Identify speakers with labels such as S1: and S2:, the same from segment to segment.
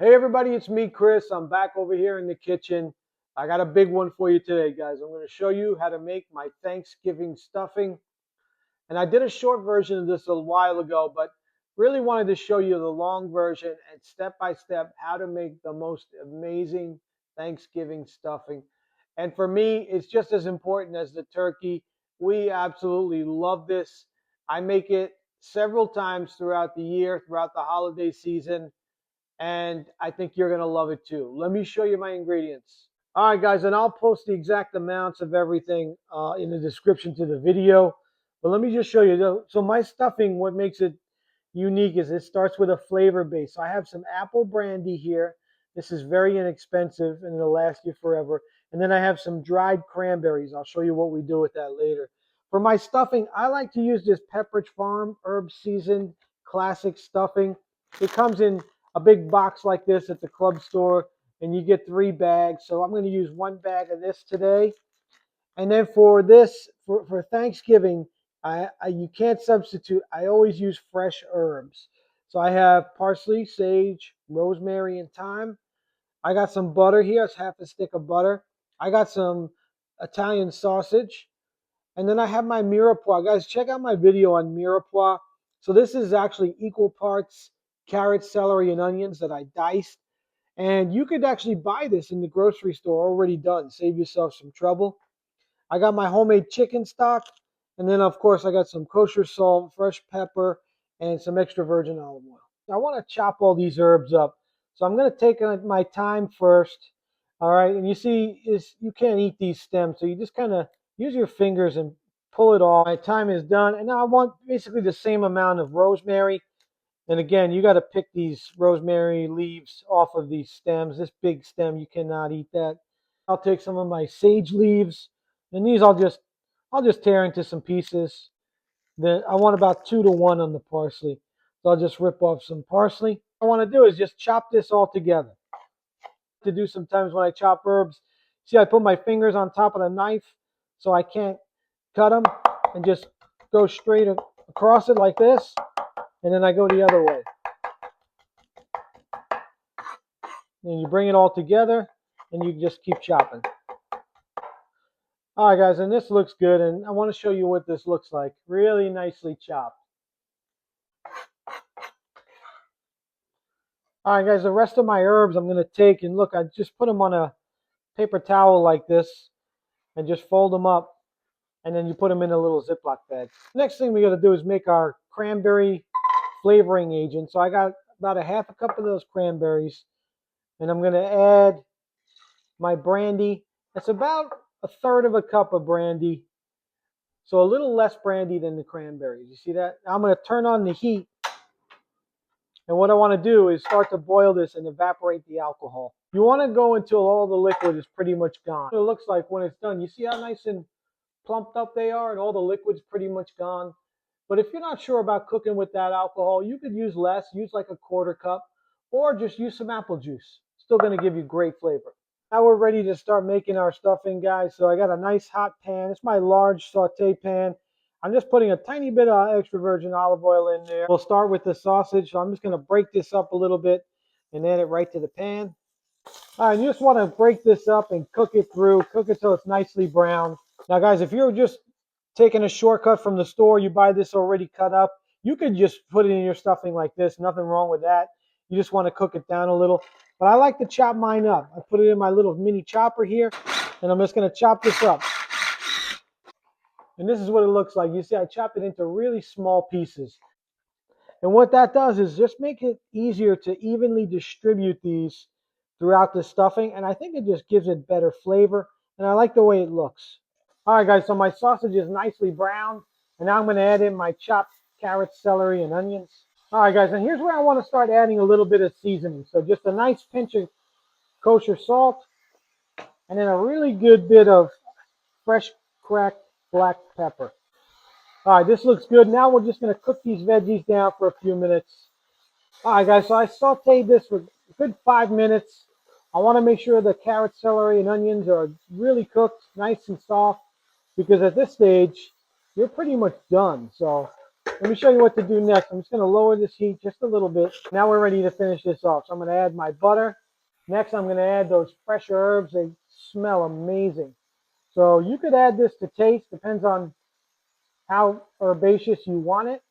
S1: Hey everybody, it's me, Chris. I'm back over here in the kitchen. I got a big one for you today, guys. I'm going to show you how to make my Thanksgiving stuffing. And I did a short version of this a while ago, but really wanted to show you the long version and step by step how to make the most amazing Thanksgiving stuffing. And for me, it's just as important as the turkey. We absolutely love this. I make it several times throughout the year, throughout the holiday season, and I think you're going to love it too. Let me show you my ingredients. All right, guys, and I'll post the exact amounts of everything in the description to the video. But let me just show you. So my stuffing, what makes it unique is it starts with a flavor base. So I have some apple brandy here. This is very inexpensive and it'll last you forever. And then I have some dried cranberries. I'll show you what we do with that later. For my stuffing, I like to use this Pepperidge Farm herb seasoned classic stuffing. It comes in a big box like this at the club store, and you get 3 bags. So I'm going to use 1 bag of this today. And then for this, for Thanksgiving, you can't substitute. I always use fresh herbs. So I have parsley, sage, rosemary, and thyme. I got some butter here. It's half a stick of butter. I got some Italian sausage. And then I have my mirepoix. Guys, check out my video on mirepoix. So this is actually equal parts carrots, celery, and onions that I diced. And you could actually buy this in the grocery store already done. Save yourself some trouble. I got my homemade chicken stock. And then, of course, I got some kosher salt, fresh pepper, and some extra virgin olive oil. I want to chop all these herbs up. So I'm going to take my thyme first. All right. And you see, you can't eat these stems. So you just kind of use your fingers and pull it off. My thyme is done. And now I want basically the same amount of rosemary. And again, you got to pick these rosemary leaves off of these stems. This big stem, you cannot eat that. I'll take some of my sage leaves, and these I'll just tear into some pieces. Then I want about 2 to 1 on the parsley. So I'll just rip off some parsley. What I want to do is just chop this all together. To do sometimes when I chop herbs, see, I put my fingers on top of the knife so I can't cut them, and just go straight across it like this, and then I go the other way. And you bring it all together, and you just keep chopping. All right, guys, and this looks good, and I want to show you what this looks like. Really nicely chopped. All right, guys, the rest of my herbs I'm going to take, and look, I just put them on a paper towel like this and just fold them up, and then you put them in a little Ziploc bag. Next thing we got to do is make our cranberry flavoring agent. So I got about a half a cup of those cranberries, and I'm going to add my brandy. That's about a third of a cup of brandy. So a little less brandy than the cranberries. You see that? Now I'm going to turn on the heat. And what I want to do is start to boil this and evaporate the alcohol. You want to go until all the liquid is pretty much gone. It looks like when it's done. You see how nice and plumped up they are, and all the liquid's pretty much gone. But if you're not sure about cooking with that alcohol, you could use less. Use like a quarter cup, or just use some apple juice. Still going to give you great flavor. Now we're ready to start making our stuffing, guys. So I got a nice hot pan. It's my large saute pan. I'm just putting a tiny bit of extra virgin olive oil in there. We'll start with the sausage. So I'm just going to break this up a little bit and add it right to the pan. All right, you just want to break this up and cook it through. Cook it so it's nicely brown. Now, guys, if you're just taking a shortcut from the store, you buy this already cut up, you could just put it in your stuffing like this. Nothing wrong with that. You just want to cook it down a little. But I like to chop mine up. I put it in my little mini chopper here, and I'm just going to chop this up. And this is what it looks like. You see, I chop it into really small pieces. And what that does is just make it easier to evenly distribute these throughout the stuffing. And I think it just gives it better flavor. And I like the way it looks. All right, guys, so my sausage is nicely browned. And now I'm going to add in my chopped carrots, celery, and onions. All right, guys, and here's where I want to start adding a little bit of seasoning. So just a nice pinch of kosher salt, and then a really good bit of fresh cracked black pepper. All right, this looks good. Now we're just going to cook these veggies down for a few minutes. All right, guys, so I sauteed this for a good 5 minutes. I want to make sure the carrots, celery, and onions are really cooked, nice and soft, because at this stage, you're pretty much done. So let me show you what to do next. I'm just going to lower this heat just a little bit. Now we're ready to finish this off. So I'm going to add my butter. Next, I'm going to add those fresh herbs. They smell amazing. So you could add this to taste. Depends on how herbaceous you want it.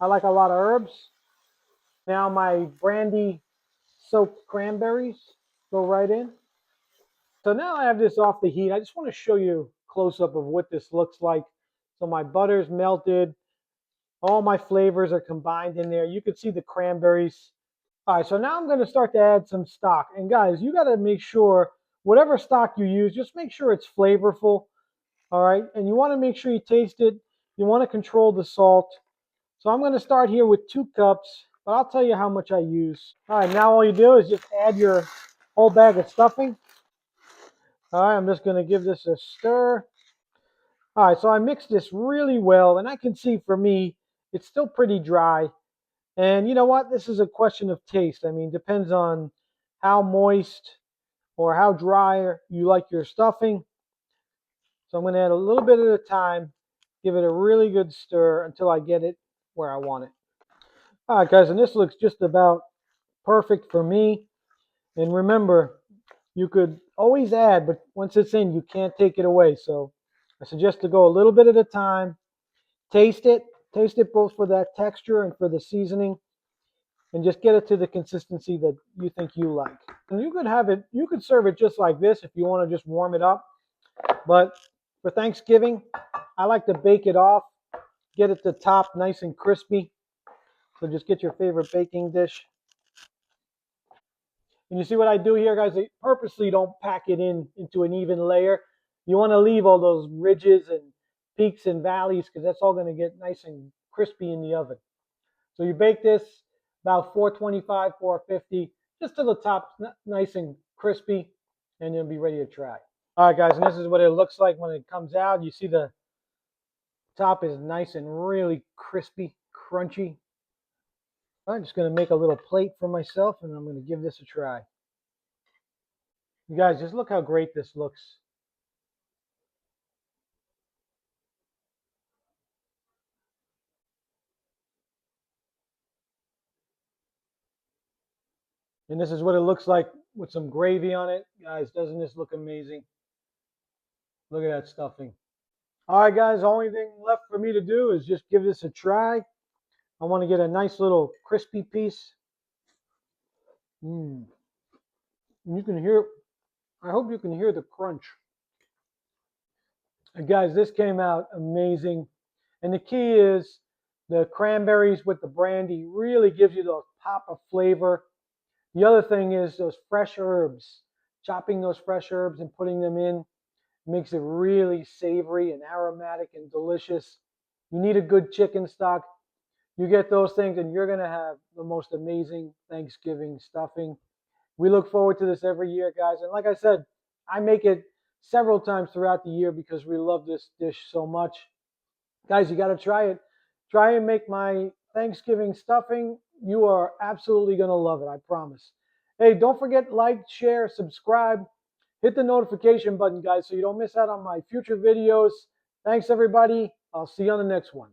S1: I like a lot of herbs. Now my brandy soaked cranberries go right in. So now I have this off the heat. I just want to show you a close-up of what this looks like. So my butter's melted. All my flavors are combined in there. You can see the cranberries. All right, so now I'm going to start to add some stock. And guys, you got to make sure whatever stock you use, just make sure it's flavorful. All right, and you want to make sure you taste it. You want to control the salt. So I'm going to start here with 2 cups, but I'll tell you how much I use. All right, now all you do is just add your whole bag of stuffing. All right, I'm just going to give this a stir. All right, so I mixed this really well, and I can see for me, it's still pretty dry. And you know what? This is a question of taste. I mean, depends on how moist or how dry you like your stuffing. So I'm going to add a little bit at a time, give it a really good stir until I get it where I want it. All right, guys, and this looks just about perfect for me. And remember, you could always add, but once it's in, you can't take it away. So I suggest to go a little bit at a time. Taste it both for that texture and for the seasoning, and just get it to the consistency that you think you like. And you could have it, you could serve it just like this if you want to just warm it up. But for Thanksgiving, I like to bake it off, get it to top nice and crispy. So just get your favorite baking dish. And you see what I do here, guys? I purposely don't pack it into an even layer. You want to leave all those ridges and peaks and valleys because that's all going to get nice and crispy in the oven. So you bake this about 425, 450, just till the top's nice and crispy, and you'll be ready to try. All right, guys, and this is what it looks like when it comes out. You see the top is nice and really crispy, crunchy. I'm just going to make a little plate for myself, and I'm going to give this a try. You guys, just look how great this looks. And this is what it looks like with some gravy on it. Guys, doesn't this look amazing? Look at that stuffing. All right, guys, the only thing left for me to do is just give this a try. I want to get a nice little crispy piece. You can hear, I hope you can hear the crunch. And guys, this came out amazing. And the key is the cranberries with the brandy really gives you the pop of flavor. The other thing is those fresh herbs. Chopping those fresh herbs and putting them in makes it really savory and aromatic and delicious. You need a good chicken stock. You get those things and you're going to have the most amazing Thanksgiving stuffing. We look forward to this every year, guys. And like I said, I make it several times throughout the year because we love this dish so much. Guys, you got to try it. Try and make my Thanksgiving stuffing. You are absolutely going to love it, I promise. Hey, don't forget, like, share, subscribe. Hit the notification button, guys, so you don't miss out on my future videos. Thanks, everybody. I'll see you on the next one.